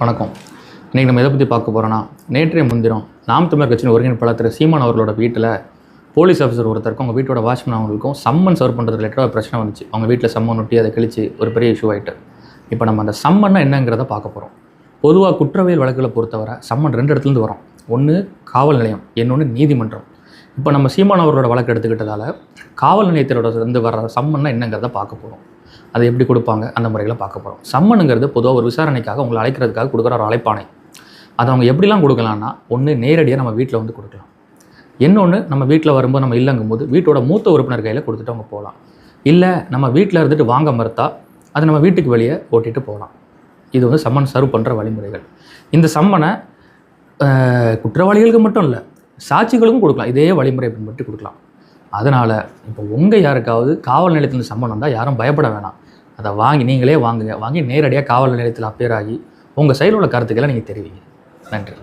வணக்கம். இன்றைக்கி நம்ம எதை பற்றி பார்க்க போகிறோன்னா, நேற்றைய முன்தினம் நாம் தமிழர் கட்சியின் ஒருங்கிணைப்பாளர் திரு சீமான் அவர்களோட வீட்டில் போலீஸ் ஆஃபீஸர் ஒருத்தருக்கும் அவங்க வீட்டோட வாட்ச்மேன் அவங்களுக்கும் சம்மன் சர்வ் பண்ணுறது ரிலேட்டடாக பிரச்சனை வந்துச்சு. அவங்க வீட்டில் சம்மன் ஒட்டி அதை கழிச்சு ஒரு பெரிய இஷ்யூ ஆகிட்டு இப்போ நம்ம அந்த சம்மன்னா என்னங்கிறத பார்க்க போகிறோம். பொதுவாக குற்றவியல் வழக்குகளை பொறுத்தவரை சம்மன் 2 இடத்துலேருந்து வரும். ஒன்று காவல் நிலையம், இன்னொன்று நீதிமன்றம். இப்போ நம்ம சீமான் அவர்களோட வழக்கு எடுத்துக்கிட்டதால் காவல் நிலையத்திலோட இருந்து வர சம்மன்னா என்னங்கிறத பார்க்க போகிறோம். அதை எப்படி கொடுப்பாங்க அந்த முறையில் பார்க்க போகிறோம். சம்மனுங்கிறது பொதுவாக ஒரு விசாரணைக்காக உங்களை அழைக்கிறதுக்காக கொடுக்குற ஒரு அழைப்பானை. அதை அவங்க எப்படிலாம் கொடுக்கலான்னா, ஒன்று நேரடியாக நம்ம வீட்டில் வந்து கொடுக்கலாம். இன்னொன்று நம்ம வீட்டில் வரும்போது நம்ம இல்லைங்கும்போது வீட்டோட மூத்த உறுப்பினர் கையில் கொடுத்துட்டு அவங்க போகலாம். இல்லை நம்ம வீட்டில் இருந்துட்டு வாங்க மறுத்தா அதை நம்ம வீட்டுக்கு வெளியே ஓட்டிகிட்டு போகலாம். இது வந்து சம்மன் சர்வ் பண்ணுற வழிமுறைகள். இந்த சம்மனை குற்றவாளிகளுக்கு மட்டும் இல்லை, சாட்சிகளுக்கும் கொடுக்கலாம். இதே வழிமுறை பின்பற்றி கொடுக்கலாம். அதனால் இப்போ உங்கள் யாருக்காவது காவல் நிலையத்தில் சம்மன் வந்தால் யாரும் பயப்பட வேணாம். அதை நீங்களே வாங்குங்க. வாங்கி நேரடியாக காவல் நிலையத்தில் அப்பியர் ஆகி உங்கள் சைடில் உள்ள கருத்துக்களை நீங்கள் தெரிவிங்க. நன்றி.